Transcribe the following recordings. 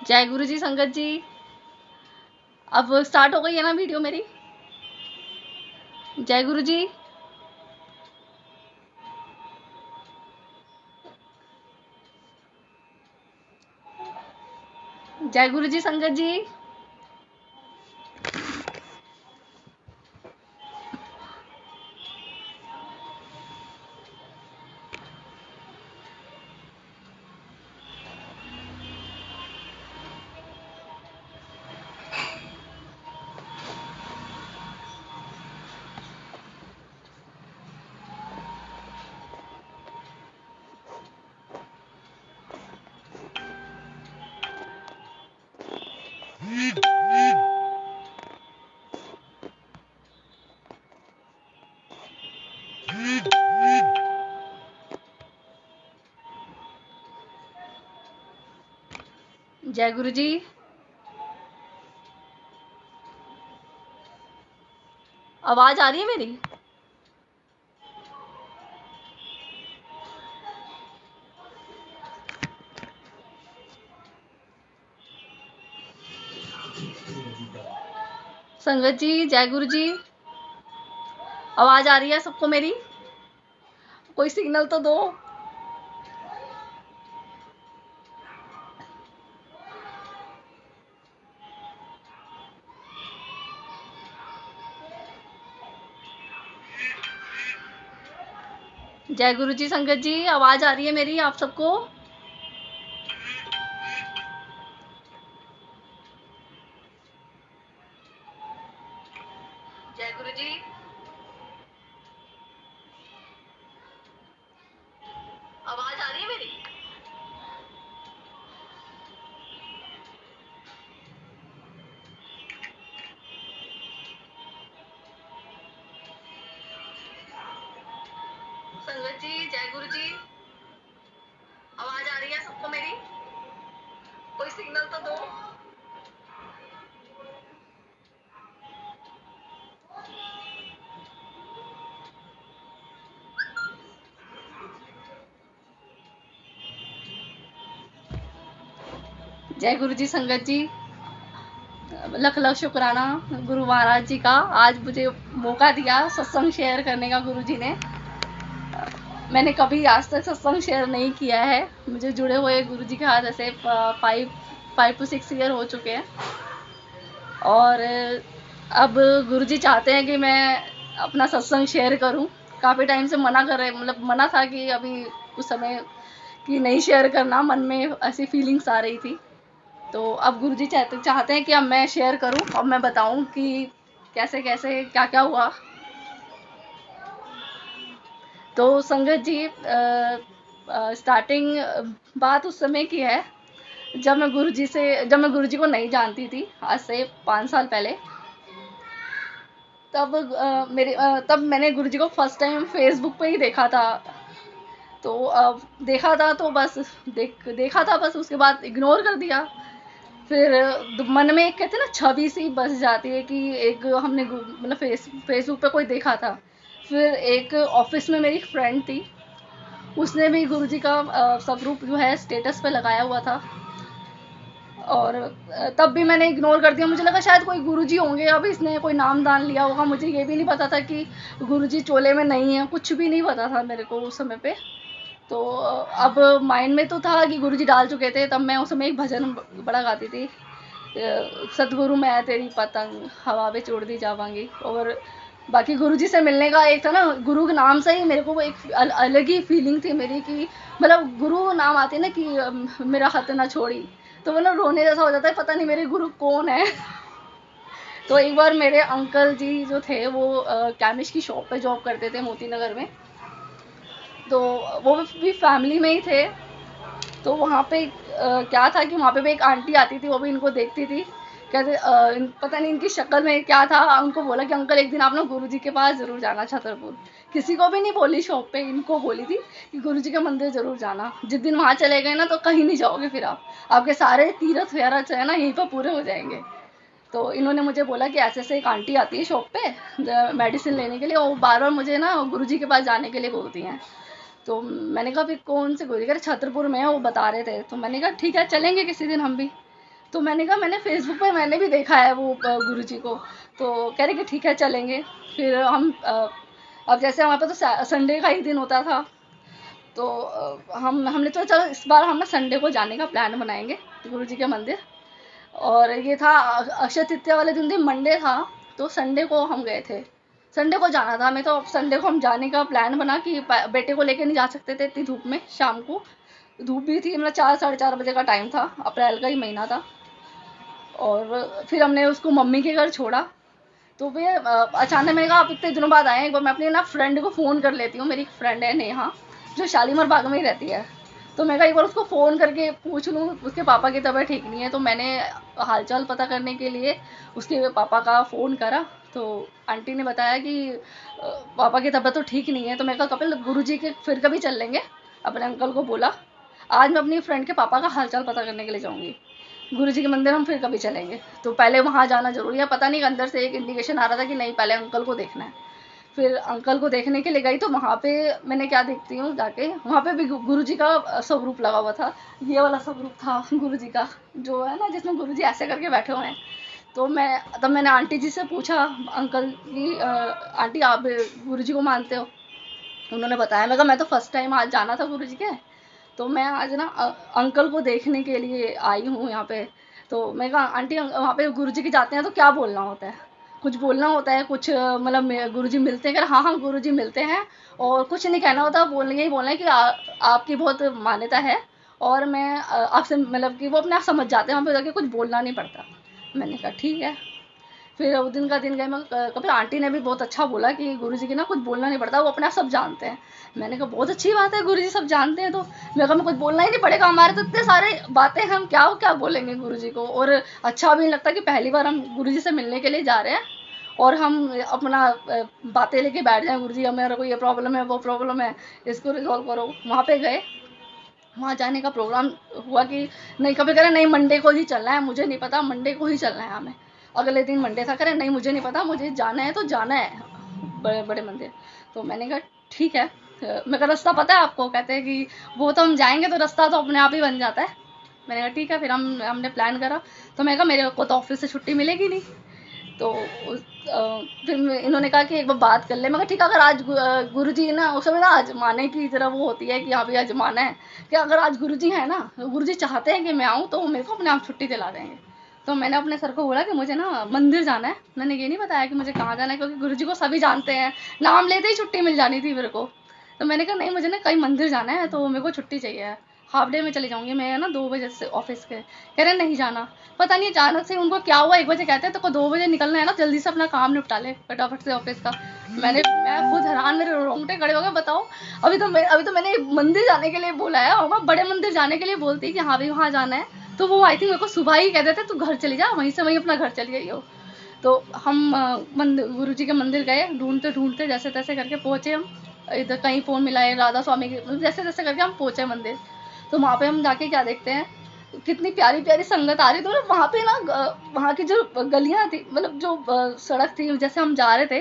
जय गुरु जी संगत जी। अब स्टार्ट हो गई है ना वीडियो मेरी। जय गुरु जी। जय गुरु जी संगत जी। जय गुरु जी। आवाज आ रही है मेरी? संगत जी जय गुरु जी। आवाज आ रही है सबको मेरी? कोई सिग्नल तो दो। जय गुरु जी संगत जी, आवाज आ रही है मेरी आप सबको? जय गुरु जी। आवाज आ रही है मेरी? संगत जी जय गुरु जी। आवाज आ रही है सबको मेरी? कोई सिग्नल तो दो। जय गुरु जी संगत जी। लख लख शुक्राना गुरु महाराज जी का, आज मुझे मौका दिया सत्संग शेयर करने का गुरु जी ने। मैंने कभी आज तक सत्संग शेयर नहीं किया है। मुझे जुड़े हुए गुरु जी के हाथ ऐसे 5 to 6 ईयर हो चुके हैं। और अब गुरु जी चाहते हैं कि मैं अपना सत्संग शेयर करूं। काफ़ी टाइम से मना कर रहे, मतलब मना था कि अभी उस समय कि नहीं शेयर करना, मन में ऐसी फीलिंग्स आ रही थी। तो अब गुरुजी चाहते हैं कि अब मैं शेयर करूं, अब मैं बताऊं कि कैसे कैसे क्या क्या हुआ। तो संगत जी स्टार्टिंग बात उस समय की है जब मैं गुरुजी को नहीं जानती थी, आज से 5 साल पहले। तब मैंने गुरुजी को फर्स्ट टाइम फेसबुक पे ही देखा था। तो देखा था तो बस देखा था बस, उसके बाद इग्नोर कर दिया। फिर मन में एक कहते हैं ना छवि सी बस जाती है कि एक हमने मतलब फेसबुक पे कोई देखा था। फिर एक ऑफिस में मेरी फ्रेंड थी, उसने भी गुरुजी का स्वरूप जो है स्टेटस पे लगाया हुआ था। और तब भी मैंने इग्नोर कर दिया। मुझे लगा शायद कोई गुरुजी होंगे, अब इसने कोई नाम दान लिया होगा। मुझे ये भी नहीं पता था कि गुरुजी चोले में नहीं है, कुछ भी नहीं पता था मेरे को उस समय पे। तो अब माइंड में तो था कि गुरुजी डाल चुके थे। तब मैं उस समय एक भजन बड़ा गाती थी, सतगुरु मैं तेरी पतंग हवा में उड़ दी जावांगी। और बाकी गुरुजी से मिलने का एक था ना, गुरु के नाम से ही मेरे को वो एक अलग ही फीलिंग थी मेरी कि मतलब गुरु नाम आते ना कि मेरा हाथ ना छोड़ी, तो मतलब रोने जैसा हो जाता है, पता नहीं मेरे गुरु कौन है। तो एक बार मेरे अंकल जी जो थे वो केमिस्ट की शॉप पे जॉब करते थे मोती नगर में। तो वो भी फैमिली में ही थे। तो वहाँ पे क्या था कि वहाँ पे भी एक आंटी आती थी, वो भी इनको देखती थी। कहते पता नहीं इनकी शक्ल में क्या था। उनको बोला कि अंकल एक दिन आप ना गुरुजी के पास जरूर जाना छतरपुर। किसी को भी नहीं बोली शॉप पे, इनको बोली थी कि गुरुजी के मंदिर जरूर जाना। जिस दिन वहाँ चले गए ना तो कहीं नहीं जाओगे, फिर आप आपके सारे तीर्थ वगैरह जो है ना यहीं पर पूरे हो जाएंगे। तो इन्होंने मुझे बोला कि ऐसे ऐसे एक आंटी आती है शॉप पे मेडिसिन लेने के लिए, वो बार बार मुझे ना गुरुजी के पास जाने के लिए बोलती हैं। तो मैंने कहा फिर कौन से गुरुजी? कह रहे छतरपुर में है, वो बता रहे थे। तो मैंने कहा ठीक है चलेंगे किसी दिन हम भी। तो मैंने कहा मैंने फेसबुक पे मैंने भी देखा है वो गुरुजी को। तो कह रहे कि ठीक है चलेंगे। फिर हम अब जैसे हमारे पास तो संडे का ही दिन होता था, तो हमने तो चलो इस बार हम ना संडे को जाने का प्लान बनाएंगे गुरुजी के मंदिर। और ये था अक्षय तृतीया वाले दिन मंडे था, तो संडे को हम गए थे। संडे को जाना था हमें, तो संडे को हम जाने का प्लान बना कि बेटे को लेके नहीं जा सकते थे इतनी धूप में। शाम को धूप भी थी, मतलब 4 साढ़े 4 बजे का टाइम था, अप्रैल का ही महीना था। और फिर हमने उसको मम्मी के घर छोड़ा। तो फिर अचानक मैंने कहा आप इतने दिनों बाद आए हैं, एक बार मैं अपनी ना फ्रेंड को फ़ोन कर लेती हूँ। मेरी फ्रेंड है नेहा, जो शालीमार बाग में ही रहती है। तो मैं कहा एक बार उसको फ़ोन करके पूछ लूँ, उसके पापा की तबीयत ठीक नहीं है। तो मैंने हालचाल पता करने के लिए उसके पापा का फ़ोन करा, तो आंटी ने बताया कि पापा की तबीयत तो ठीक नहीं है। तो मैं कहा कपिल गुरुजी के फिर कभी चल लेंगे, अपने अंकल को बोला। आज मैं अपनी फ्रेंड के पापा का हालचाल पता करने के लिए जाऊँगी, गुरुजी के मंदिर हम फिर कभी चलेंगे। तो पहले वहाँ जाना ज़रूरी है। पता नहीं अंदर से एक इंडिकेशन आ रहा था कि नहीं पहले अंकल को देखना है। फिर अंकल को देखने के लिए गई, तो वहाँ पे मैंने क्या देखती हूँ जाके, वहाँ पे भी गुरुजी का स्वरूप लगा हुआ था। ये वाला स्वरूप था गुरुजी का, जो है ना जिसमें गुरुजी ऐसे करके बैठे हुए हैं। तो मैंने आंटी जी से पूछा, अंकल की आंटी आप गुरुजी को मानते हो? उन्होंने बताया। मैं कहा मैं तो फर्स्ट टाइम आज जाना था गुरुजी के, तो मैं आज ना अंकल को देखने के लिए आई हूँ यहाँ पे। तो मैं कहा आंटी वहाँ पे गुरुजी के जाते हैं तो क्या बोलना होता है? कुछ बोलना होता है कुछ, मतलब गुरुजी मिलते हैं? हाँ हाँ गुरुजी मिलते हैं, और कुछ नहीं कहना होता, यही बोलना है कि आपकी बहुत मान्यता है, और मैं आपसे मतलब कि वो अपने आप समझ जाते हैं, वहाँ पे जाके कुछ बोलना नहीं पड़ता। मैंने कहा ठीक है। फिर उस दिन का दिन गए, मैं कभी आंटी ने भी बहुत अच्छा बोला कि गुरुजी की ना कुछ बोलना नहीं पड़ता, वो अपने आप सब जानते हैं। मैंने कहा बहुत अच्छी बात है, गुरुजी सब जानते हैं। तो मैं कहा मैं कुछ बोलना ही नहीं पड़ेगा, हमारे तो इतने सारे बातें, हम क्या बोलेंगे गुरुजी को। और अच्छा भी नहीं लगता कि पहली बार हम गुरुजी से मिलने के लिए जा रहे हैं और हम अपना बातें लेके बैठ जाएं, गुरुजी हमारा कोई ये प्रॉब्लम है वो प्रॉब्लम है, इसको रिजॉल्व करो। वहाँ पे गए, वहाँ जाने का प्रोग्राम हुआ कि नहीं, कभी करें नहीं मंडे को ही चलना है, मुझे नहीं पता, मंडे को ही चलना है हमें। अगले दिन मंडे था, करें नहीं मुझे नहीं पता, मुझे जाना है तो जाना है बड़े बड़े मंदिर। तो मैंने कहा ठीक है। मैं कहा रास्ता पता है आपको? कहते हैं कि वो तो हम जाएंगे तो रास्ता तो अपने आप ही बन जाता है। मैंने कहा ठीक है। फिर हमने प्लान करा। तो मैं कहा मेरे को तो ऑफिस से छुट्टी मिलेगी नहीं। तो फिर इन्होंने कहा कि एक बार बात कर ले। मैं कहा ठीक है, अगर आज गुरुजी ना उस समय ना आजमाने की तरह वो होती है कि हाँ भाई आजमाना है, कि अगर आज गुरुजी है ना, गुरुजी चाहते हैं कि मैं आऊँ, तो वो मेरे को अपने आप छुट्टी दिला देंगे। तो मैंने अपने सर को बोला कि मुझे ना मंदिर जाना है। मैंने ये नहीं बताया कि मुझे कहाँ जाना है, क्योंकि गुरुजी को सभी जानते हैं, नाम लेते ही छुट्टी मिल जानी थी मेरे को। तो मैंने कहा नहीं मुझे ना कहीं मंदिर जाना है, तो मेरे को छुट्टी चाहिए, हाफ डे में चली जाऊंगी मैं ना 2 बजे से ऑफिस के। कह रहे नहीं जाना। पता नहीं अचानक से उनको क्या हुआ, 1 बजे कहते हैं तो 2 बजे निकलना है ना, जल्दी से अपना काम निपटा ले फटाफट से ऑफिस का। मैं खुद हैरान, मेरे रोंगटे खड़े हो गए। बताओ, अभी तो मैंने मंदिर जाने के लिए बोला है, और मैं बड़े मंदिर जाने के लिए बोलती कि हाँ भाई वहाँ जाना है, तो वो आई थिंक मेरे को सुबह ही कह देते तू घर चली जा, वहीं से वहीं अपना घर चली गई हो। तो हम मंदिर गुरुजी के मंदिर गए, ढूंढते ढूंढते जैसे तैसे करके पहुंचे हम। इधर कहीं फ़ोन मिलाए, राधा स्वामी के, मतलब जैसे तैसे करके हम पहुंचे मंदिर। तो वहाँ पे हम जाके क्या देखते हैं, कितनी प्यारी प्यारी संगत आ रही थी। तो वहाँ पे ना वहाँ की जो गलियाँ थी, मतलब जो सड़क थी, जैसे हम जा रहे थे,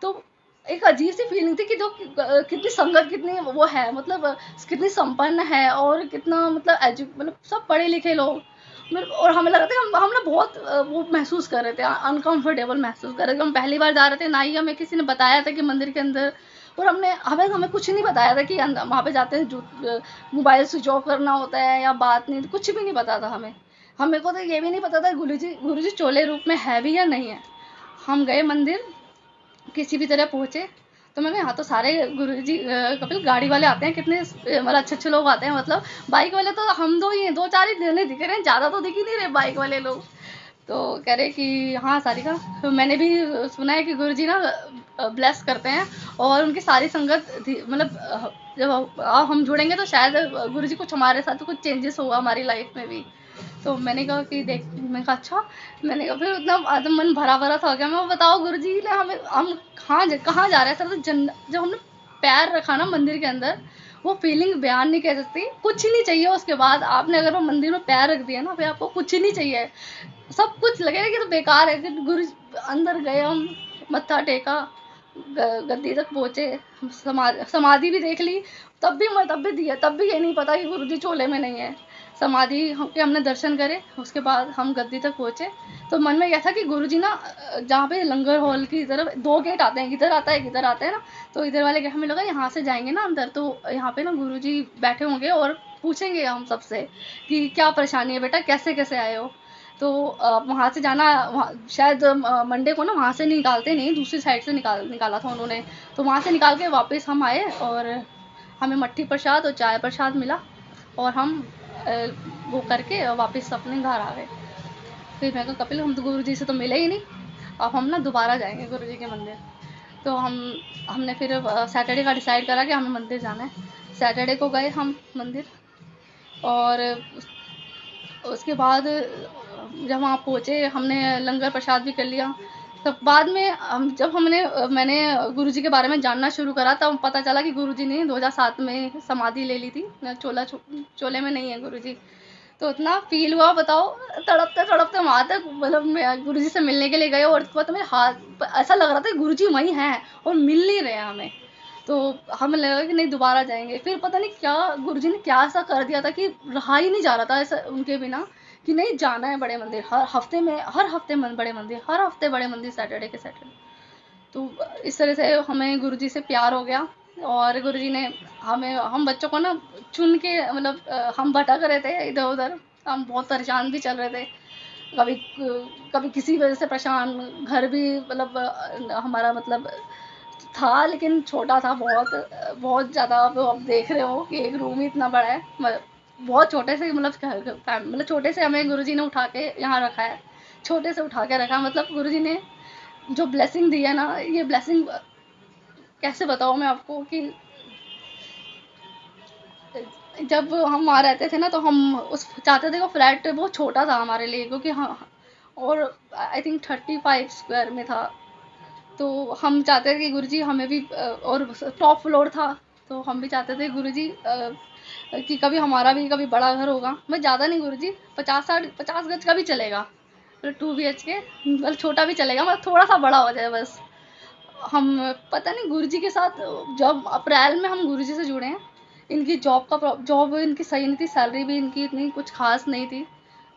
तो एक अजीब सी फीलिंग थी कि जो कितनी संगत, कितनी वो है, मतलब कितनी संपन्न है, और कितना मतलब सब पढ़े लिखे लोग। और हमें लग रहा था कि हम ना बहुत वो महसूस कर रहे थे, अनकंफर्टेबल महसूस कर रहे थे। हम पहली बार जा रहे थे, ना ही हमें किसी ने बताया था कि मंदिर के अंदर, और हमें कुछ नहीं बताया था कि वहाँ पे जाते हैं जो मोबाइल स्विच ऑफ करना होता है या बात नहीं, कुछ भी नहीं पता था हमें को तो ये भी नहीं पता था गुरुजी चोले रूप में है भी या नहीं है। हम गए मंदिर, किसी भी तरह पहुंचे। तो मैंने यहाँ तो सारे गुरुजी कपिल गाड़ी वाले आते हैं, कितने मतलब अच्छे अच्छे लोग आते हैं, मतलब बाइक वाले तो हम दो ही हैं, 2 4 ही देने दिख रहे हैं, ज़्यादा तो दिख ही नहीं रहे बाइक वाले लोग। तो कह रहे कि हाँ सारिका, तो मैंने भी सुना है कि गुरुजी ना ब्लेस करते हैं, और उनकी सारी संगत मतलब जब हम जुड़ेंगे तो शायद गुरुजी कुछ हमारे साथ तो कुछ चेंजेस होगा हमारी लाइफ में भी। तो मैंने कहा कि देख, मैंने कहा अच्छा। मैंने कहा फिर उतना एकदम मन भरा भरा था गया। मैं बताओ गुरुजी ने हम कहाँ जा रहे हैं सर? तो जब हमने पैर रखा ना मंदिर के अंदर, वो फीलिंग बयान नहीं कर सकती। कुछ ही नहीं चाहिए उसके बाद, आपने अगर वो मंदिर में पैर रख दिया ना, फिर आपको कुछ ही नहीं चाहिए। सब कुछ लगेगा कि तो बेकार है। कि गुरु अंदर गए हम, मत्था टेका, गद्दी तक पहुंचे, समाधि भी देख ली, तब भी दिया, तब भी ये नहीं पता कि गुरुजी चोले में नहीं है। समाधि के हमने दर्शन करे, उसके बाद हम गद्दी तक पहुँचे। तो मन में यह था कि गुरुजी ना जहाँ पे लंगर हॉल की तरफ 2 गेट आते हैं, इधर आता है इधर आता है ना, तो इधर वाले गेट हमें लगा यहाँ से जाएंगे ना अंदर तो यहाँ पे ना गुरुजी बैठे होंगे और पूछेंगे हम सबसे कि क्या परेशानी है बेटा, कैसे कैसे आए हो। तो वहाँ से जाना, शायद मंडे को ना वहाँ से निकालते नहीं, दूसरी साइड से निकाला था उन्होंने। तो वहाँ से निकाल के वापस हम आए और हमें मट्ठी प्रसाद और चाय प्रसाद मिला और हम वो करके वापस अपने घर आ गए। फिर मैं कहा कपिल हम तो गुरुजी से तो मिले ही नहीं, अब हम ना दोबारा जाएंगे गुरुजी के मंदिर। तो हमने फिर सैटरडे का डिसाइड करा कि हमें मंदिर जाना है। सैटरडे को गए हम मंदिर और उसके बाद जब वहाँ पहुँचे हमने लंगर प्रसाद भी कर लिया। तब बाद में जब मैंने गुरुजी के बारे में जानना शुरू करा तब पता चला कि गुरुजी ने 2007 में समाधि ले ली थी। चोले में नहीं है गुरुजी। तो इतना फील हुआ बताओ, तड़पते तड़पते वहाँ तक, मतलब गुरुजी से मिलने के लिए गए और उसके बाद तो मेरे हाथ ऐसा लग रहा था कि गुरुजी वहीं हैं और मिल नहीं रहे हमें। तो हमें लगा कि नहीं दोबारा जाएंगे। फिर पता नहीं क्या गुरुजी ने क्या ऐसा कर दिया था कि रहा ही नहीं जा रहा था ऐसा उनके बिना कि नहीं जाना है बड़े मंदिर, हर हफ्ते बड़े मंदिर, हर हफ्ते बड़े मंदिर, सैटरडे के सैटरडे। तो इस तरह से हमें गुरुजी से प्यार हो गया और गुरुजी ने हम बच्चों को ना चुन के, मतलब हम भटक रहे थे इधर उधर, हम बहुत परेशान भी चल रहे थे, कभी कभी किसी वजह से परेशान, घर भी मतलब हमारा मतलब था लेकिन छोटा था बहुत, बहुत ज़्यादा। अब देख रहे हो कि एक रूम ही इतना बड़ा है, बहुत छोटे से, मतलब छोटे से हमें गुरुजी ने उठा के यहाँ रखा है, छोटे से उठा के रखा। मतलब गुरुजी ने जो ब्लेसिंग दी है ना, ये ब्लेसिंग कैसे बताऊँ मैं आपको कि जब हम वहाँ रहते थे ना तो हम उस चाहते थे कि फ्लैट वो छोटा था हमारे लिए, क्योंकि हाँ, और आई थिंक 35 स्क्वायर में था। तो हम चाहते थे कि गुरुजी हमें भी और टॉप फ्लोर था, तो हम भी चाहते थे गुरुजी कि कभी हमारा भी कभी बड़ा घर होगा। मैं ज़्यादा नहीं गुरुजी, 50 गज का भी चलेगा, 2 BHK, मतलब छोटा भी चलेगा, मतलब थोड़ा सा बड़ा हो जाए बस। हम पता नहीं गुरुजी के साथ जब अप्रैल में हम गुरुजी से जुड़े हैं, इनकी जॉब इनकी सही नहीं थी, सैलरी भी इनकी इतनी कुछ खास नहीं थी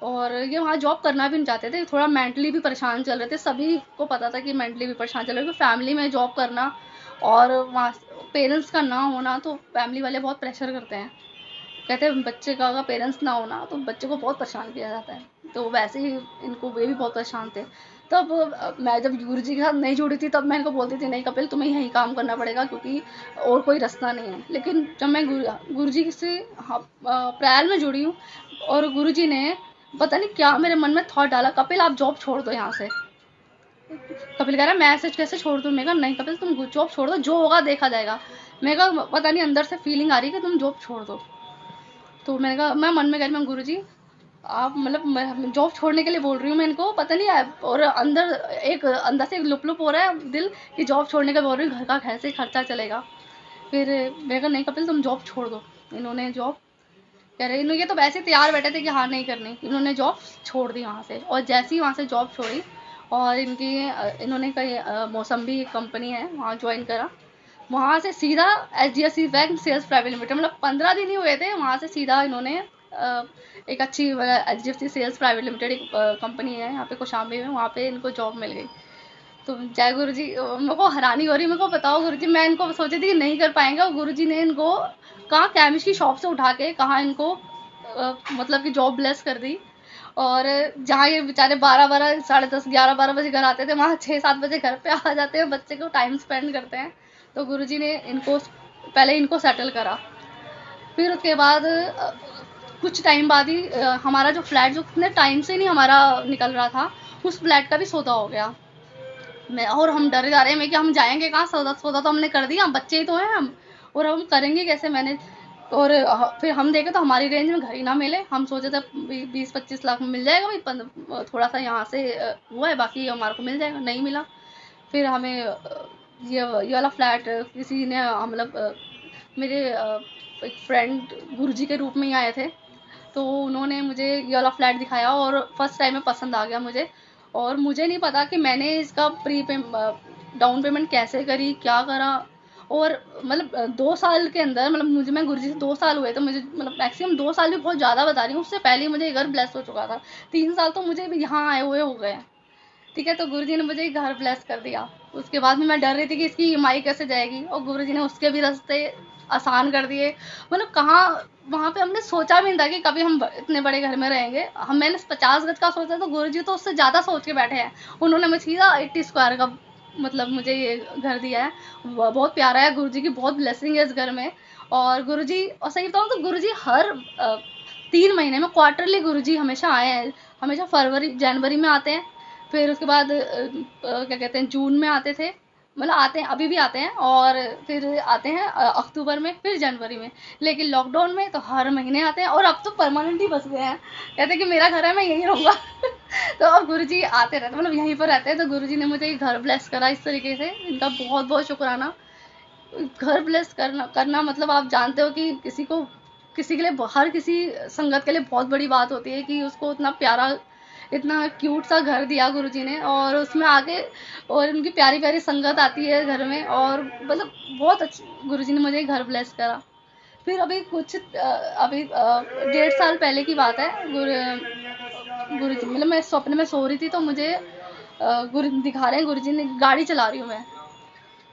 और ये वहाँ जॉब करना भी नहीं चाहते थे, थोड़ा मेंटली भी परेशान चल रहे थे, सभी को पता था कि मेंटली भी परेशान चल रहे थे। फैमिली में जॉब करना और वहाँ पेरेंट्स का ना होना, तो फैमिली वाले बहुत प्रेशर करते हैं, कहते हैं बच्चे का अगर पेरेंट्स ना होना तो बच्चे को बहुत परेशान किया जाता है। तो वैसे ही इनको वे भी बहुत परेशान थे। तब मैं जब गुरुजी के साथ नहीं जुड़ी थी तब मैं इनको बोलती थी नहीं कपिल तुम्हें यहीं काम करना पड़ेगा क्योंकि और कोई रास्ता नहीं है। लेकिन जब मैं गुरुजी से अप्रैल में जुड़ी हूँ और गुरुजी ने पता नहीं क्या मेरे मन में थॉट डाला, कपिल आप जॉब छोड़ दो यहाँ से। कपिल कह रहा है मैं ऐसे कैसे छोड़ दूँ? मैं कहा नहीं कपिल तुम जॉब छोड़ दो, जो होगा देखा जाएगा। मैं कहा पता नहीं अंदर से फीलिंग आ रही है कि तुम जॉब छोड़ दो। तो मैंने कहा, मैं मन में कह रही हूँ गुरुजी आप मतलब मैं जॉब छोड़ने के लिए बोल रही हूँ मैं इनको, पता नहीं है, और अंदर से एक लुप लुप हो रहा है दिल कि जॉब छोड़ने का बोल रही हूँ, घर का कैसे खर्चा चलेगा। फिर मैंने कहा नहीं कपिल तुम जॉब छोड़ दो। इन्होंने जॉब कह रहे ये तो वैसे तैयार बैठे थे कि हाँ नहीं करनी, इन्होंने जॉब छोड़ दी वहाँ से। और जैसे ही वहाँ से जॉब छोड़ी और इन्होंने कहीं मौसम्बी कंपनी है वहाँ ज्वाइन करा, वहाँ से सीधा HDFC bank sales private limited, मतलब 15 दिन ही हुए थे, वहाँ से सीधा इन्होंने एक अच्छी HDFC सेल्स प्राइवेट लिमिटेड एक कंपनी है यहाँ पे कौशाम्बी में, वहाँ पे इनको जॉब मिल गई। तो जय गुरुजी, मेरे को हैरानी हो रही, मेरे को बताओ गुरुजी, मैं इनको सोची थी कि नहीं कर पाएंगे और गुरुजी ने इनको कहाँ केमिस्ट की शॉप से उठा के कहाँ इनको मतलब कि जॉब ब्लेस कर दी। और जहाँ ये बेचारे 12 साढ़े 10 11 12 बजे घर आते थे, वहाँ 6-7 बजे घर पे आ जाते हैं, बच्चे को टाइम स्पेंड करते हैं। तो गुरुजी ने पहले इनको सेटल करा। फिर उसके बाद कुछ टाइम बाद ही हमारा जो फ्लैट जो कितने टाइम से नहीं हमारा निकल रहा था, उस फ्लैट का भी सौदा हो गया। और हम डरे जा रहे हैं कि हम जाएंगे कहाँ, सौदा तो हमने कर दिया, हम तो हैं हम, और हम करेंगे कैसे मैनेज। और फिर हम देखे तो हमारी रेंज में घर ही ना मिले, हम सोचे थे 20-25 लाख में मिल जाएगा भाई, थोड़ा सा यहाँ से हुआ है बाकी हमारे को मिल जाएगा, नहीं मिला। फिर हमें ये वाला फ्लैट किसी ने मतलब मेरे एक फ्रेंड गुरुजी के रूप में ही आए थे, तो उन्होंने मुझे ये वाला फ्लैट दिखाया और फर्स्ट टाइम में पसंद आ गया मुझे। और मुझे नहीं पता कि मैंने इसका डाउन पेमेंट कैसे करी क्या करा, और मतलब 2 साल के अंदर, मतलब मैं गुरुजी से 2 साल हुए, तो मुझे मतलब मैक्सिमम 2 साल भी बहुत ज़्यादा बता रही हूँ, उससे पहले ही मुझे घर ब्लेस हो चुका था। 3 साल तो मुझे भी यहाँ आए हुए हो गए हैं, ठीक है। तो गुरुजी ने मुझे घर ब्लेस कर दिया। उसके बाद में मैं डर रही थी कि इसकी ईएमआई कैसे जाएगी, और गुरुजी ने उसके भी रास्ते आसान कर दिए। मतलब कहाँ वहाँ पे हमने सोचा भी नहीं था कि कभी हम इतने बड़े घर में रहेंगे। मैंने 50 गज का सोचा, तो गुरुजी तो उससे ज़्यादा सोच के बैठे हैं। उन्होंने मुझे सीधा 80 स्क्वायर का मतलब मुझे ये घर दिया है। बहुत प्यारा है, गुरुजी की बहुत ब्लेसिंग है इस घर में। और गुरुजी, और सही बताऊँ तो गुरुजी हर 3 महीने में क्वार्टरली गुरुजी हमेशा आए हैं। हमेशा फरवरी जनवरी में आते हैं, फिर उसके बाद क्या कहते हैं, जून में आते थे, मतलब आते हैं, अभी भी आते हैं, और फिर आते हैं अक्टूबर में, फिर जनवरी में। लेकिन लॉकडाउन में तो हर महीने आते हैं, और अब तो परमानेंट ही बस गए हैं। कहते हैं कि मेरा घर है, मैं यहीं रहूँगा। तो अब गुरुजी आते रहते, मतलब यहीं पर रहते हैं। तो गुरुजी ने मुझे घर ब्लेस करा इस तरीके से, इनका बहुत बहुत शुक्राना। घर ब्लेस करना करना मतलब आप जानते हो कि किसी के लिए, हर किसी संगत के लिए बहुत बड़ी बात होती है कि उसको इतना प्यारा, इतना क्यूट सा घर दिया गुरुजी ने, और उसमें आके और उनकी प्यारी प्यारी संगत आती है घर में, और मतलब बहुत अच्छी गुरुजी ने मुझे घर ब्लेस करा। फिर अभी 1.5 साल पहले की बात है। गुरुजी, मतलब मैं सपने में सो रही थी, तो मुझे गुरु दिखा रहे हैं, गुरुजी ने, गाड़ी चला रही हूँ मैं,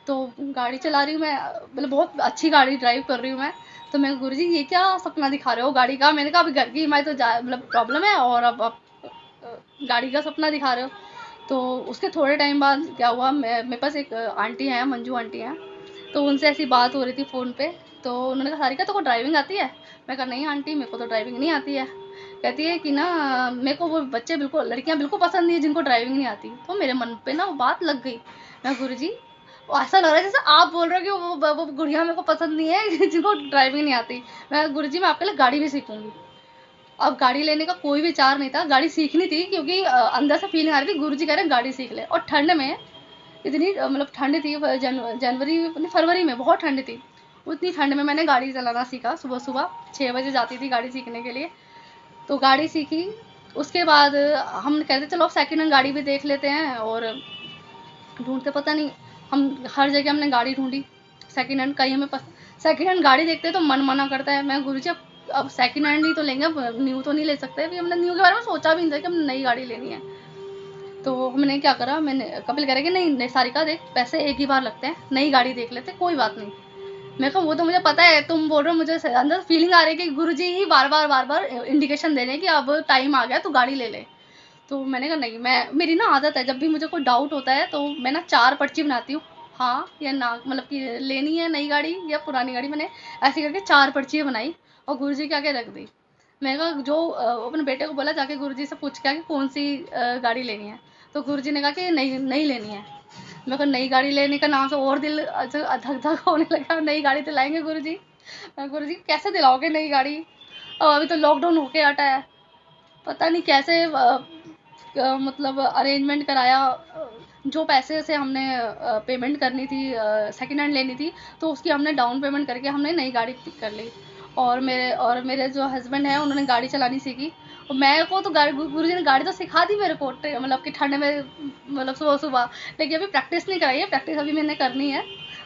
तो गाड़ी चला रही हूँ मैं, मतलब बहुत अच्छी गाड़ी ड्राइव कर रही हूँ मैं। तो मैं, गुरुजी ये क्या सपना दिखा रहे हो गाड़ी का? मैंने कहा अभी घर की ईएमआई तो मतलब प्रॉब्लम है, और अब आप गाड़ी का सपना दिखा रहे हो। तो उसके थोड़े टाइम बाद क्या हुआ, मेरे पास एक आंटी है, मंजू आंटी हैं। तो उनसे ऐसी बात हो रही थी फ़ोन पे। तो उन्होंने कहा, सारिका तो को ड्राइविंग आती है? मैं कहा नहीं आंटी, मेरे को तो ड्राइविंग नहीं आती है। कहती है कि ना, मेरे को वो बच्चे बिल्कुल, लड़कियां बिल्कुल पसंद नहीं है जिनको ड्राइविंग नहीं आती। तो मेरे मन पे ना वो बात लग गई। मैं, गुरुजी, वो ऐसा लग रहा है जैसे आप बोल रहे हो कि वो गुड़िया मेरे को पसंद नहीं है जिनको ड्राइविंग नहीं आती। मैं, गुरुजी मैं आपके लिए गाड़ी भी सीखूंगी। अब गाड़ी लेने का कोई विचार नहीं था, गाड़ी सीखनी थी, क्योंकि अंदर से फीलिंग आ रही थी गुरुजी कह रहे हैं गाड़ी सीख ले। और ठंड में इतनी मतलब ठंड थी, जनवरी नहीं, फरवरी में बहुत ठंड थी। उतनी ठंड में मैंने गाड़ी चलाना सीखा। सुबह सुबह 6 बजे जाती थी गाड़ी सीखने के लिए। तो गाड़ी सीखी। उसके बाद हम कहते चलो अब सेकेंड हैंड गाड़ी भी देख लेते हैं, और ढूंढते, पता नहीं, हम हर जगह हमने गाड़ी ढूंढी सेकेंड हैंड। कहीं हमें सेकेंड हैंड गाड़ी देखते तो मन मना करता है। मैं, गुरुजी अब सेकेंड हैंड ही तो लेंगे, अब न्यू तो नहीं ले सकते। अभी हमने न्यू के बारे में सोचा भी नहीं था कि हमने नई गाड़ी लेनी है। तो हमने क्या करा, मैंने, कपिल कह रहे कि नहीं सारिका देख, पैसे एक ही बार लगते हैं, नई गाड़ी देख लेते, कोई बात नहीं। मैं कहा वो तो मुझे पता है, तुम बोल रहे हो, मुझे अंदर फीलिंग आ रही है कि गुरुजी ही बार बार इंडिकेशन दे रहे हैं कि अब टाइम आ गया, तू गाड़ी ले ले। तो मैंने कहा नहीं, मेरी ना आदत है, जब भी मुझे कोई डाउट होता है तो मैं ना 4 पर्ची बनाती हूँ, हाँ या ना, मतलब कि लेनी है नई गाड़ी या पुरानी गाड़ी। मैंने ऐसे करके 4 पर्चियाँ बनाई, और गुरुजी के आगे रख दी। मैंने कहा जो अपने बेटे को बोला जाके गुरुजी से पूछ के कि कौन सी गाड़ी लेनी है। तो गुरुजी ने कहा कि नई नई लेनी है। मैं कहा नई गाड़ी लेने का नाम से और दिल धक धक होने लगा, नई गाड़ी दिलाएंगे गुरुजी? मैं, गुरुजी कैसे दिलाओगे नई गाड़ी? अब अभी तो लॉकडाउन होके हटा है, पता नहीं कैसे मतलब अरेंजमेंट कराया। जो पैसे से हमने पेमेंट करनी थी, सेकेंड हैंड लेनी थी, तो उसकी हमने डाउन पेमेंट करके हमने नई गाड़ी पिक कर ली। और मेरे जो हस्बैंड हैं उन्होंने गाड़ी चलानी सीखी। और मैं को तो गुरुजी ने गाड़ी तो सिखा दी मेरे को, मतलब कि ठंड में, मतलब सुबह सुबह। लेकिन अभी प्रैक्टिस नहीं कराई है, प्रैक्टिस अभी मैंने करनी है।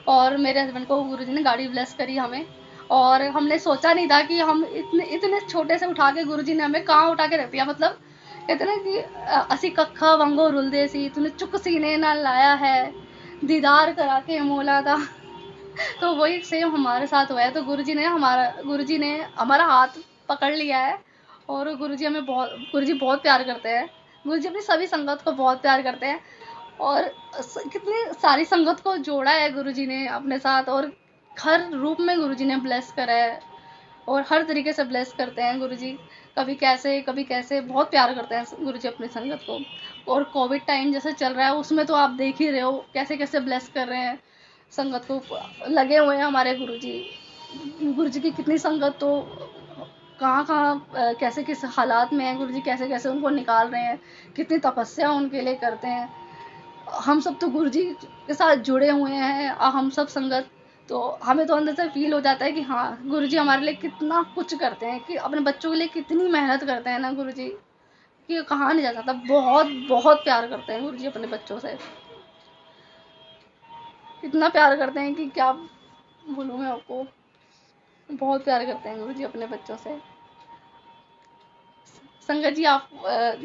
और मेरे हस्बैंड को गुरुजी ने गाड़ी ब्लेस करी हमें। और हमने सोचा नहीं था कि हम इतने इतने छोटे से उठा के, गुरुजी ने हमें कहाँ उठा के रख दिया। मतलब कहते ना कि असी कखा वांगो रुलदे सी, तूने चुक सीने ना लाया है, दीदार करा के मोला था। तो वही सेम हमारे साथ हुआ है। तो गुरुजी ने हमारा हाथ पकड़ लिया है। और गुरुजी बहुत प्यार करते हैं। गुरुजी अपनी सभी संगत को बहुत प्यार करते हैं। और कितनी सारी संगत को जोड़ा है गुरुजी ने अपने साथ, और हर रूप में गुरुजी ने ब्लेस करा है, और हर तरीके से ब्लेस करते हैं गुरुजी। कभी कैसे बहुत प्यार करते हैं गुरुजी अपनी संगत को। और कोविड टाइम जैसे चल रहा है, उसमें तो आप देख ही रहे हो कैसे कैसे ब्लेस कर रहे हैं संगत को, लगे हुए हैं हमारे गुरुजी। गुरुजी की कितनी संगत तो कहाँ कहाँ कैसे किस हालात में है, गुरुजी कैसे कैसे उनको निकाल रहे हैं, कितनी तपस्या उनके लिए करते हैं। हम सब तो गुरुजी के साथ जुड़े हुए हैं, हम सब संगत। तो हमें तो अंदर से फील हो जाता है कि हाँ, गुरुजी हमारे लिए कितना कुछ करते हैं, कि अपने बच्चों के लिए कितनी मेहनत करते हैं ना गुरुजी, कि कहा नहीं जा सकता। बहुत बहुत प्यार करते हैं गुरुजी अपने बच्चों से, इतना प्यार करते हैं कि क्या बोलूँ मैं आपको, बहुत प्यार करते हैं गुरुजी अपने बच्चों से। संगत जी आप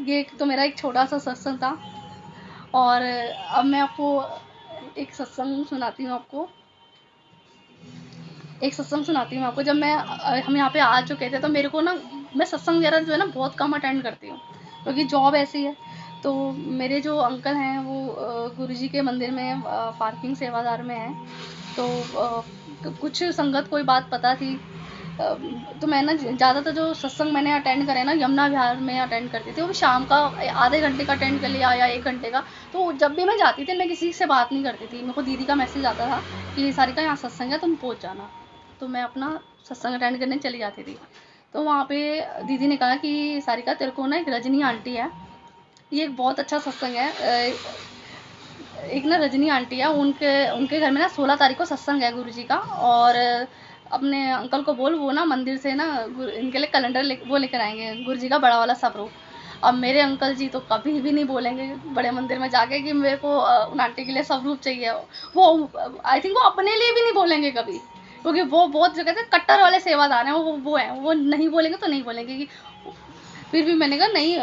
ये तो मेरा एक छोटा सा सत्संग था, और अब मैं आपको एक सत्संग सुनाती हूँ आपको। एक सत्संग सुनाती हूँ आपको। जब मैं हम यहाँ पे आ चुके थे तो मेरे को ना, मैं सत्संग वगैरह जो है ना बहुत कम अटेंड करती हूँ, क्योंकि जॉब ऐसी है। तो मेरे जो अंकल हैं वो गुरुजी के मंदिर में पार्किंग सेवादार में हैं। तो कुछ संगत कोई बात पता थी, तो मैं ना ज़्यादातर जो सत्संग मैंने अटेंड करे ना यमुना विहार में अटेंड करती थी, वो भी शाम का आधे घंटे का अटेंड कर लिया या 1 घंटे का। तो जब भी मैं जाती थी मैं किसी से बात नहीं करती थी, मेरे को दीदी का मैसेज आता था कि सारिका यहाँ सत्संग है तुम पहुँच जाना, तो मैं अपना सत्संग अटेंड करने चली जाती थी। तो वहाँ पे दीदी ने कहा कि सारिका तेरे को ना एक रजनी आंटी है, ये एक बहुत अच्छा सत्संग है। एक ना रजनी आंटी है, उनके उनके घर में ना 16 तारीख को सत्संग है गुरुजी का, और अपने अंकल को बोल वो ना मंदिर से ना इनके लिए कैलेंडर वो लेकर आएंगे गुरुजी का बड़ा वाला स्वरूप। अब मेरे अंकल जी तो कभी भी नहीं बोलेंगे बड़े मंदिर में जाके कि मेरे को उन आंटी के लिए स्वरूप चाहिए। वो आई थिंक वो अपने लिए भी नहीं बोलेंगे कभी, क्योंकि वो बहुत जो कहते हैं कट्टर वाले सेवादार हैं, वो हैं, वो नहीं बोलेंगे तो नहीं बोलेंगे कि। फिर भी मैंने कहा नहीं,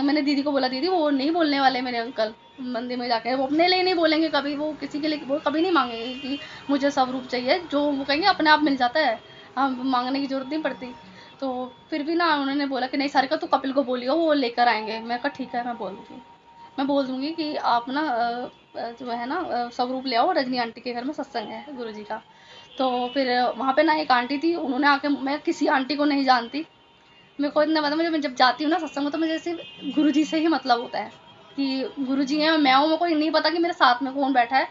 मैंने दीदी को बोला दीदी वो नहीं बोलने वाले मेरे अंकल मंदिर में जाके, वो अपने लिए नहीं बोलेंगे कभी, वो किसी के लिए वो कभी नहीं मांगेंगे कि मुझे स्वरूप चाहिए, जो वो कहेंगे अपने आप मिल जाता है, हम मांगने की जरूरत नहीं पड़ती। तो फिर भी ना उन्होंने बोला कि नहीं सारिका तू कपिल को बोलियो वो लेकर आएंगे। मैं कहा ठीक है मैं बोल दूंगी कि आप ना जो है ना स्वरूप ले आओ, रजनी आंटी के घर में सत्संग है गुरुजी का। तो फिर वहाँ पे ना एक आंटी थी, उन्होंने आके, मैं किसी आंटी को नहीं जानती, मेरे को इतना पता, मुझे मैं जब जाती हूँ ना सत्संग में तो मुझे सिर्फ गुरुजी से ही मतलब होता है कि गुरुजी हैं, मैं हूँ, मेरे को नहीं पता कि मेरे साथ में कौन बैठा है।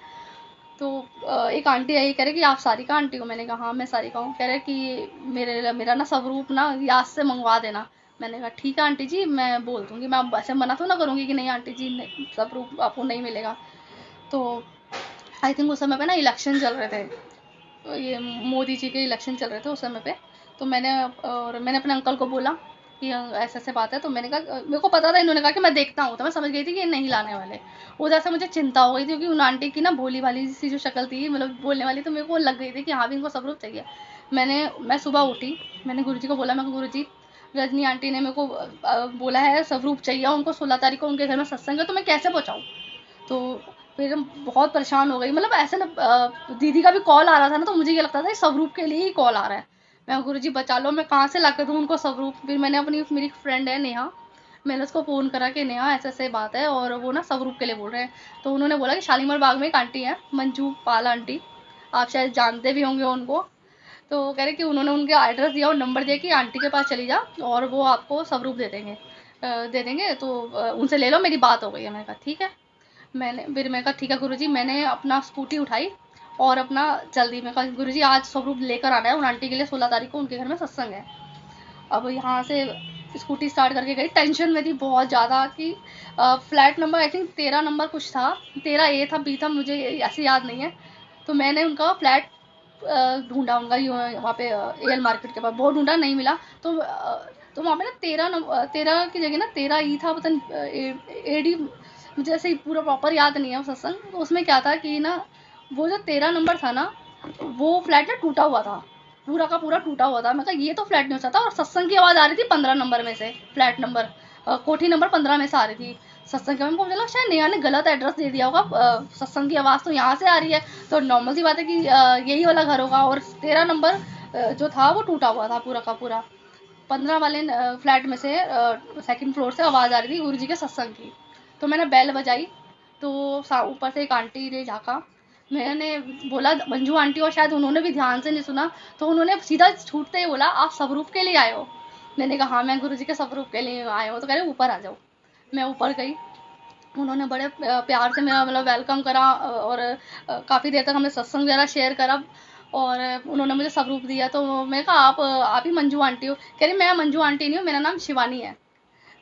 तो एक आंटी आई कह रहे कि आप सारिका आंटी हो, मैंने कहा हाँ मैं सारिका हूँ। कह रहे कि मेरा ना स्वरूप ना याद से मंगवा देना। मैंने कहा ठीक है आंटी जी मैं बोल दूंगी, मैं ऐसे मना तो ना करूँगी कि नहीं आंटी जी स्वरूप आपको नहीं मिलेगा। तो आई थिंक उस समय पे ना इलेक्शन चल रहे थे, ये मोदी जी के इलेक्शन चल रहे थे उस समय पे। तो मैंने अपने अंकल को बोला कि ऐसे ऐसे बात है। तो मैंने कहा, मेरे को पता था इन्होंने कहा कि मैं देखता हूँ, तो मैं समझ गई थी कि ये नहीं लाने वाले। उधर से मुझे चिंता हो गई थी क्योंकि उन आंटी की ना भोली भाली सी जो शक्ल थी, मतलब बोलने वाली, तो मेरे को लग गई थी कि हाँ भी इनको स्वरूप चाहिए। मैं सुबह उठी, मैंने गुरुजी को बोला, मैं गुरुजी रजनी आंटी ने मेरे को बोला है स्वरूप चाहिए उनको, 16 तारीख को उनके घर में सत्संग है, तो मैं कैसे पहुँचाऊँ। तो फिर हम बहुत परेशान हो गई, मतलब ऐसे ना दीदी का भी कॉल आ रहा था ना, तो मुझे ये लगता था स्वरूप के लिए ही कॉल आ रहा है। मैं गुरुजी बचा लो, मैं कहाँ से ला कर दूँ उनको स्वरूप। फिर मैंने अपनी, मेरी फ्रेंड है नेहा, मैंने उसको फ़ोन करा कि नेहा ऐसे ऐसे बात है और वो ना स्वरूप के लिए बोल रहे हैं। तो उन्होंने बोला कि शालीमार बाग में एक आंटी है मंजू पाल आंटी, आप शायद जानते भी होंगे उनको। तो कह रहे कि उन्होंने उनका एड्रेस दिया और नंबर दिया कि आंटी के पास चली जा और वो आपको स्वरूप दे देंगे, तो उनसे ले लो, मेरी बात हो गई है। मैंने कहा ठीक है। मैंने कहा ठीक है गुरुजी। मैंने अपना स्कूटी उठाई और अपना जल्दी, मैं कहा गुरुजी आज स्वरूप लेकर आना है उन आंटी के लिए, 16 तारीख को उनके घर में सत्संग है। अब यहाँ से स्कूटी स्टार्ट करके गई, टेंशन में थी बहुत ज़्यादा कि flat number I think 13 number कुछ था, 13A था बी था, मुझे ऐसे याद नहीं है। तो मैंने उनका फ्लैट ढूंढा, उनका वहाँ पे एल मार्केट के पास, बहुत ढूंढा नहीं मिला। तो वहाँ पे ना 13 की जगह ना 13E था, पता नहीं AD, मुझे ऐसे ही पूरा प्रॉपर याद नहीं है वो सत्संग। तो उसमें क्या था कि ना वो जो 13 नंबर था ना, वो फ्लैट ना टूटा हुआ था, पूरा का पूरा टूटा हुआ था। मैं कहा ये तो फ्लैट नहीं हो सकता, और सत्संग की आवाज़ आ रही थी 15 नंबर में से, फ्लैट नंबर कोठी नंबर 15 में से आ रही थी सत्संग के। मुझे लगा शायद नेहा ने गलत एड्रेस दे दिया होगा, सत्संग की आवाज़ तो यहाँ से आ रही है, तो नॉर्मल सी बात है कि यही वाला घर होगा। और 13 नंबर जो था वो टूटा हुआ था पूरा का पूरा। 15 वाले फ्लैट में से सेकंड फ्लोर से आवाज़ आ रही थी गुरुजी के सत्संग की। तो मैंने बेल बजाई, तो ऊपर से एक आंटी ने झाँका। मैंने बोला मंजू आंटी, और शायद उन्होंने भी ध्यान से नहीं सुना, तो उन्होंने सीधा छूटते ही बोला आप स्वरूप के लिए आए हो। मैंने कहा हाँ मैं गुरुजी के स्वरूप के लिए आए हो। तो कह रहे ऊपर आ जाओ। मैं ऊपर गई, उन्होंने बड़े प्यार से मेरा मतलब वेलकम करा, और काफ़ी देर तक हमने सत्संग वगैरह शेयर करा, और उन्होंने मुझे स्वरूप दिया। तो मैं कहा आप ही मंजू आंटी हो। कह रही मैं मंजू आंटी नहीं हूँ, मेरा नाम शिवानी है।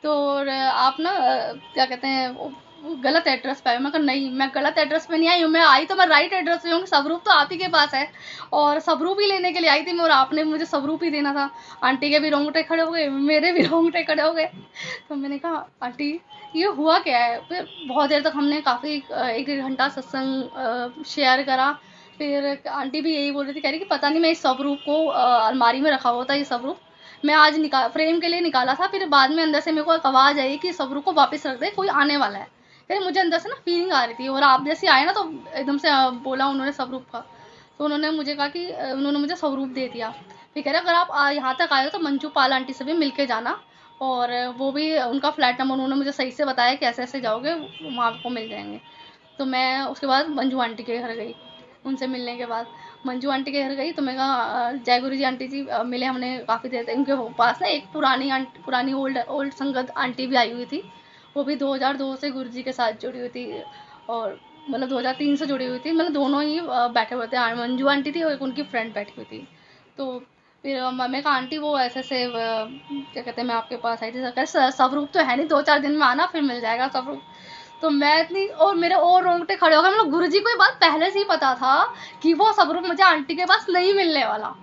तो आप ना क्या कहते हैं वो गलत एड्रेस पे आए। मैं कहा नहीं मैं गलत एड्रेस पे नहीं आई हूँ, मैं आई तो मैं राइट एड्रेस पे हूँ, स्वरूप तो आप ही के पास है, और स्वरूप ही लेने के लिए आई थी मैं, और आपने मुझे स्वरूप ही देना था। आंटी के भी रोंगटे खड़े हो गए, मेरे भी रोंगटे खड़े हो गए। तो मैंने कहा आंटी ये हुआ क्या है। फिर बहुत देर तक हमने काफ़ी 1 डेढ़ घंटा सत्संग शेयर करा, फिर आंटी भी यही बोल रही थी, कह रही कि पता नहीं मैं इस स्वरूप को अलमारी में रखा हुआ था, ये स्वरूप मैं आज फ्रेम के लिए निकाला था, फिर बाद में अंदर से मेरे को एक आवाज़ आई कि स्वरूप को वापस रख दे, कोई आने वाला है। फिर मुझे अंदर से ना फीलिंग आ रही थी, और आप जैसे आए ना तो एकदम से बोला उन्होंने स्वरूप का, तो उन्होंने मुझे कहा कि उन्होंने मुझे स्वरूप दे दिया। फिर कह रहे अगर आप यहाँ तक आए हो तो मंजू पाल आंटी से भी मिल के जाना, और वो भी उनका फ्लैट नंबर उन्होंने मुझे सही से बताया कि ऐसे ऐसे जाओगे वहाँ आपको मिल जाएंगे। तो मैं उसके बाद मंजू आंटी के घर गई। उनसे मिलने के बाद मंजू आंटी के घर गई तो मैं कहा जय गुरु जी आंटी जी मिले हमने काफ़ी देर तक। उनके पास ना एक पुरानी ओल्ड संगत आंटी भी आई हुई थी, वो भी 2002 से गुरु जी के साथ जुड़ी हुई थी, और मतलब 2003 से जुड़ी हुई थी, मतलब दोनों ही बैठे हुए थे। मंजू आंटी थी और एक उनकी फ्रेंड बैठी हुई थी। तो फिर मैं कहा आंटी वो ऐसे ऐसे क्या कहते हैं मैं आपके पास आई थी, स्वरूप तो है नहीं, 2-4 दिन में आना फिर मिल जाएगा स्वरूप। तो मैं इतनी, और मेरे और रोंगटे खड़े हो गए, मतलब गुरुजी को ये बात पहले से ही पता था कि वो स्वरूप मुझे आंटी के पास नहीं मिलने वाला।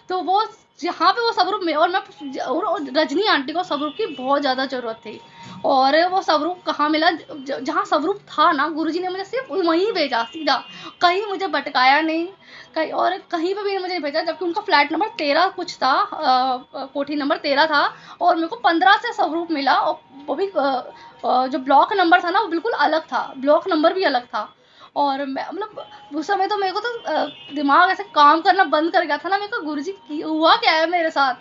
तो वो जहाँ पे वो स्वरूप में, और मैं और रजनी आंटी को स्वरूप की बहुत ज़्यादा ज़रूरत थी, और वो स्वरूप कहाँ मिला, जहाँ स्वरूप था ना गुरुजी ने मुझे सिर्फ वहीं भेजा सीधा, कहीं मुझे भटकाया नहीं, कहीं और कहीं पे भी मुझे नहीं भेजा, जबकि उनका फ्लैट नंबर 13 कुछ था, कोठी नंबर 13 था, और मेरे को 15 से स्वरूप मिला, और वो भी जो ब्लॉक नंबर था ना वो बिल्कुल अलग था, ब्लॉक नंबर भी अलग था। और मैं मतलब उस समय तो मेरे को तो दिमाग ऐसे काम करना बंद कर गया था ना, मेरे को गुरुजी हुआ क्या है मेरे साथ।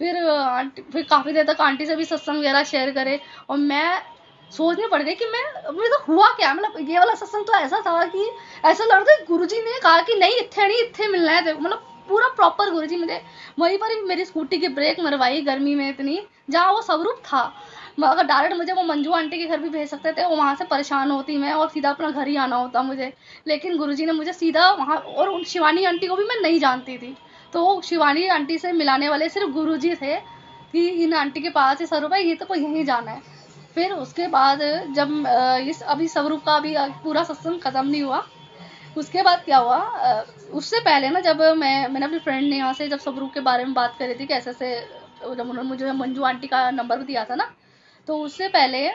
फिर आंटी, फिर काफ़ी देर तक आंटी से भी सत्संग वगैरह शेयर करे, और मैं सोचने पड़ गई कि मेरे तो हुआ क्या, मतलब ये वाला सत्संग तो ऐसा था कि ऐसा लग रहा था गुरुजी ने कहा कि नहीं इत्थे नहीं, इत्थे मिलना है तेरे को, मतलब पूरा प्रॉपर गुरुजी मुझे वहीं पर ही मेरी स्कूटी की ब्रेक मरवाई गर्मी में इतनी, जहाँ वो स्वरूप था। अगर डायरेक्ट मुझे वो मंजू आंटी के घर भी भेज सकते थे, वो वहाँ से परेशान होती मैं और सीधा अपना घर ही आना होता मुझे, लेकिन गुरुजी ने मुझे सीधा वहाँ, और उन शिवानी आंटी को भी मैं नहीं जानती थी, तो शिवानी आंटी से मिलाने वाले सिर्फ गुरुजी थे कि इन आंटी के पास ही स्वरूप है, ये तो को यहीं जाना है। फिर उसके बाद जब इस अभी स्वरूप का अभी पूरा सत्संग खत्म नहीं हुआ, उसके बाद क्या हुआ, उससे पहले ना जब मैंने अपनी फ्रेंड ने यहाँ से जब स्वरूप के बारे में बात करी थी कि ऐसे ऐसे, जब उन्होंने मुझे मंजू आंटी का नंबर भी दिया था ना, तो उससे पहले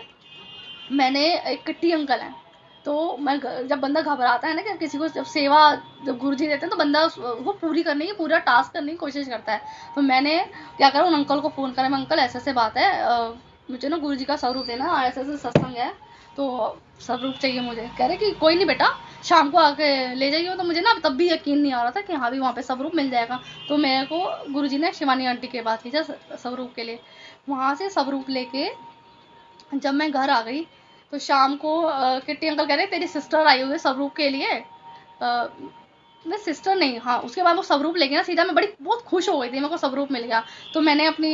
मैंने एक किट्टी अंकल हैं, तो मैं जब बंदा घबराता है ना कि किसी को जब सेवा जब गुरुजी देते हैं तो बंदा वो पूरी करने की, पूरा टास्क करने की कोशिश करता है। तो मैंने क्या करा, उन अंकल को फ़ोन करा, मैं अंकल ऐसे ऐसे बात है, मुझे ना गुरुजी का स्वरूप देना, ऐसे ऐसे सत्संग है, तो स्वरूप चाहिए मुझे। कह रहे कि कोई नहीं बेटा, शाम को आके ले जाइए। तो मुझे ना तब भी यकीन नहीं आ रहा था कि हाँ भी वहाँ पे स्वरूप मिल जाएगा। तो मेरे को गुरुजी ने शिवानी आंटी के पास भेजा स्वरूप के लिए। वहाँ से स्वरूप लेके जब मैं घर आ गई तो शाम को किट्टी अंकल कह रहे तेरी सिस्टर आई हुई है स्वरूप के लिए। मैं सिस्टर नहीं, हाँ उसके बाद वो स्वरूप लेके ना सीधा मैं बड़ी बहुत खुश हो गई थी, मेरे को स्वरूप मिल गया। तो मैंने अपनी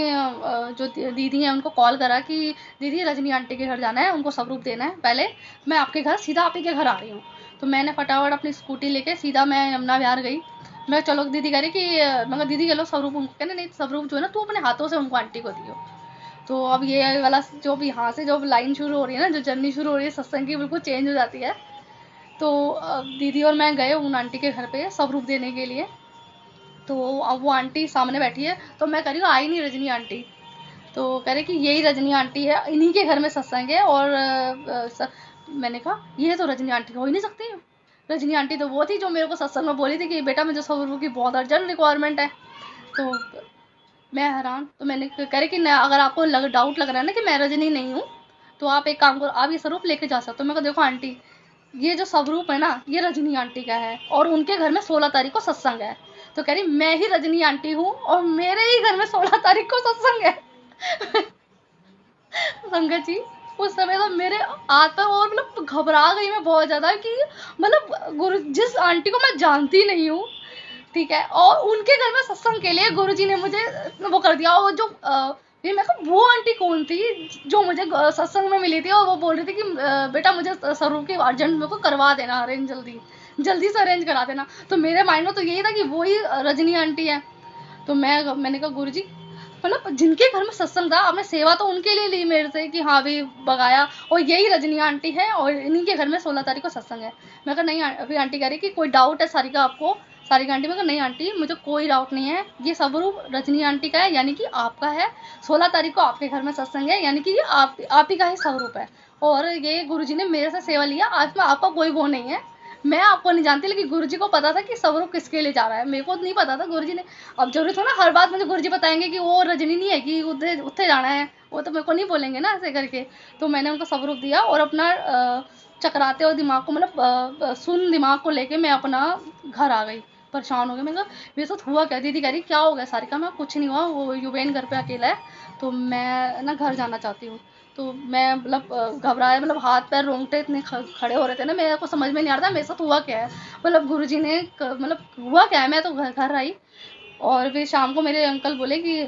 जो दीदी हैं उनको कॉल करा कि दीदी रजनी आंटी के घर जाना है, उनको स्वरूप देना है, पहले मैं आपके घर सीधा आप ही के घर आ रही हूँ। तो मैंने फटाफट अपनी स्कूटी लेके सीधा मैं यमुना विहार गई। मैं चलो दीदी कह रही कि मैं दीदी कह लो स्वरूप, उनको कहने नहीं स्वरूप जो है ना तू अपने हाथों से उनको आंटी को दियो। तो अब ये वाला जो भी यहाँ से जो लाइन शुरू हो रही है ना, जो जर्नी शुरू हो रही है सत्संग की, बिल्कुल चेंज हो जाती है। तो दीदी और मैं गए उन आंटी के घर पे स्वरूप देने के लिए। तो अब वो आंटी सामने बैठी है, तो मैं कह रही हूँ आई नहीं रजनी आंटी, तो कह रहे कि यही रजनी आंटी है, इन्हीं के घर में सत्संग है। और मैंने कहा ये तो रजनी आंटी हो ही नहीं सकती, रजनी आंटी तो वो थी जो मेरे को सत्संग में बोली थी कि बेटा मुझे स्वरूप की बहुत अर्जेंट रिक्वायरमेंट है। तो मैं हैरान, तो मैंने कह रही कि अगर आपको डाउट लग रहा है ना कि मैं रजनी नहीं हूँ, तो आप एक काम करो, आप ये स्वरूप लेके जा सकते हो। मैं कहा देखो आंटी, ये जो स्वरूप है ना ये रजनी आंटी का है, और उनके घर में 16 तारीख को सत्संग है। तो कह रही मैं ही रजनी आंटी हूँ और मेरे ही घर में 16 तारीख को सत्संग है। संगत जी, उस समय तो मेरे हाथ पर, और मतलब घबरा गई मैं बहुत ज्यादा कि मतलब गुरु जिस आंटी को मैं जानती नहीं हूँ, ठीक है, और उनके घर में सत्संग के लिए गुरुजी ने मुझे वो कर दिया। और जो फिर मैं कहा वो आंटी कौन थी जो मुझे सत्संग में मिली थी, और वो बोल रही थी कि बेटा मुझे स्वरूप की अर्जेंट मेरे को करवा देना, अरेंज जल्दी से अरेंज करा देना। तो मेरे माइंड में तो यही था कि वो ही रजनी आंटी है। तो मैंने कहा गुरुजी, मतलब जिनके घर में सत्संग था आपने सेवा तो उनके लिए ली मेरे से कि हाँ भी बगाया, और यही रजनी आंटी है और इन्हीं के घर में 16 तारीख को सत्संग है। मैं कहा नहीं, अभी आंटी कह रही कि कोई डाउट है सारिका आपको, सारिका आंटी। मैं कहा नहीं आंटी मुझे कोई डाउट नहीं है, ये स्वरूप रजनी आंटी का है, यानी कि आपका है, 16 तारीख को आपके घर में सत्संग है, यानी कि ये आप ही का ही स्वरूप है, और ये गुरुजी ने मेरे से सेवा लिया, आज में आपका कोई वो नहीं है, मैं आपको नहीं जानती, लेकिन गुरुजी को पता था कि स्वरूप किसके लिए जा रहा है, मेरे को नहीं पता था। गुरुजी ने, अब जरूरी थोड़ा ना हर बात मुझे गुरुजी बताएंगे कि वो रजनी नहीं है कि उधर उत्थे जाना है, वो तो मेरे को नहीं बोलेंगे ना ऐसे करके। तो मैंने उनको स्वरूप दिया और अपना चकराते हुए दिमाग को, मतलब सुन दिमाग को लेके मैं अपना घर आ गई। परेशान हो गई, मैंने कहा मेरे साथ हुआ क्या। दीदी कह रही क्या हो गया सारिका, मैं कुछ नहीं हुआ, वो युवेन घर पे अकेला है, तो मैं ना घर जाना चाहती हूँ। तो मैं मतलब घबराया, मतलब हाथ पैर रोंगटे इतने खड़े हो रहे थे ना, मेरे को समझ में नहीं आ रहा था मेरे साथ हुआ क्या है। मतलब गुरुजी ने मतलब हुआ क्या है, मैं तो घर आई। और फिर शाम को मेरे अंकल बोले कि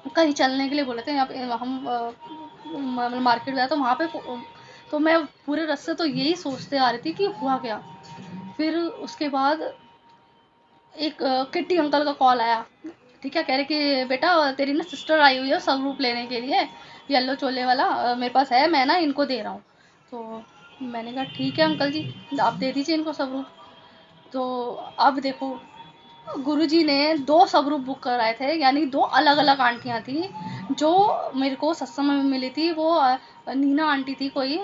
कहीं चलने के लिए बोले थे, यहाँ पे हम मार्केट गया तो वहाँ पे, तो मैं पूरे रास्ते तो यही सोचते आ रही थी कि हुआ क्या। फिर उसके बाद एक किट्टी अंकल का कॉल आया, ठीक है, कह रहे कि बेटा तेरी ना सिस्टर आई हुई है स्वरूप लेने के लिए, येलो चोले वाला मेरे पास है, मैं ना इनको दे रहा हूँ। तो मैंने कहा ठीक है अंकल जी, आप दे दीजिए इनको स्वरूप। तो अब देखो, गुरुजी ने 2 स्वरूप बुक कराए थे, यानी 2 अलग अलग आंटियां थी जो मेरे को सत्संग में मिली थी। वो नीना आंटी थी, कोई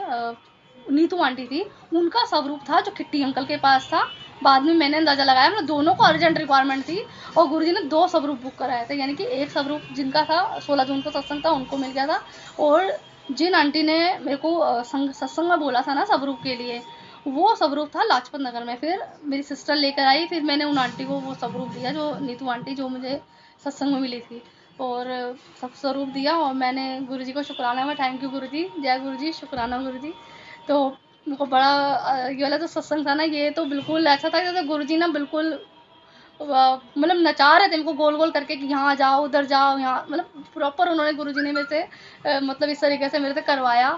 नीतू आंटी थी, उनका स्वरूप था जो किट्टी अंकल के पास था। बाद में मैंने अंदाजा लगाया, मतलब दोनों को अर्जेंट रिक्वायरमेंट थी, और गुरुजी ने 2 स्वरूप बुक कराए थे, यानी कि एक स्वरूप जिनका था 16 जून को सत्संग था उनको मिल गया था, और जिन आंटी ने मेरे को सत्संग में बोला था ना स्वरूप के लिए, वो स्वरूप था लाजपत नगर में। फिर मेरी सिस्टर लेकर आई, फिर मैंने उन आंटी को वो स्वरूप दिया, जो नीतू आंटी जो मुझे सत्संग में मिली थी, और सब स्वरूप दिया। और मैंने गुरुजी को शुक्राना में, थैंक यू गुरुजी, जय गुरुजी, शुक्राना गुरुजी। तो मेरे को बड़ा ये वाला जो सत्संग था ना, ये तो बिल्कुल ऐसा था जैसे गुरुजी ना बिल्कुल मतलब नचा रहे थे इनको गोल गोल करके कि यहाँ जाओ उधर जाओ यहाँ, मतलब प्रॉपर उन्होंने गुरुजी ने मेरे से मतलब इस तरीके से मेरे से करवाया।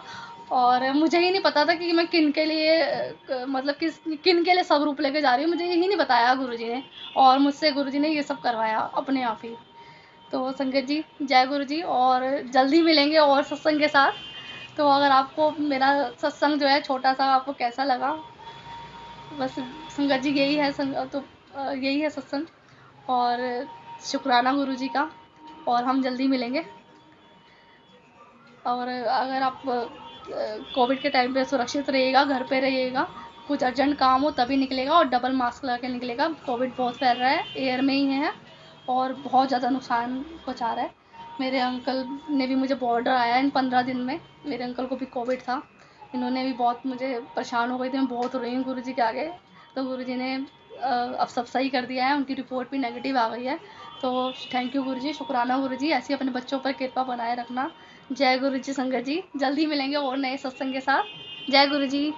और मुझे ही नहीं पता था कि मैं किन के लिए मतलब किन के लिए स्वरूप लेके जा रही हूँ, मुझे यही नहीं बताया गुरुजी ने, और मुझसे गुरुजी ने ये सब करवाया अपने आप ही। तो संगत जी, जय गुरुजी, और जल्दी मिलेंगे और सत्संग के साथ। तो अगर आपको मेरा सत्संग जो है छोटा सा आपको कैसा लगा, बस संगत जी यही है तो यही है सत्संग, और शुक्राना गुरुजी का, और हम जल्दी मिलेंगे। और अगर आप कोविड के टाइम पे सुरक्षित रहिएगा, घर पे रहिएगा, कुछ अर्जेंट काम हो तभी निकलेगा, और डबल मास्क लगा के निकलेगा। कोविड बहुत फैल रहा है, एयर में ही है, और बहुत ज़्यादा नुकसान पहुँचा रहा है। मेरे अंकल ने भी, मुझे बॉर्डर आया इन 15 दिन में, मेरे अंकल को भी कोविड था, इन्होंने भी बहुत, मुझे परेशान हो गई थी, मैं बहुत रोई हूँ गुरुजी के आगे। तो गुरुजी ने अब सब सही कर दिया है, उनकी रिपोर्ट भी नेगेटिव आ गई है। तो थैंक यू गुरुजी, शुक्राना गुरुजी, ऐसे अपने बच्चों पर कृपा बनाए रखना। जय गुरुजी संगत जी, जल्दी मिलेंगे और नए सत्संग के साथ। जय गुरुजी।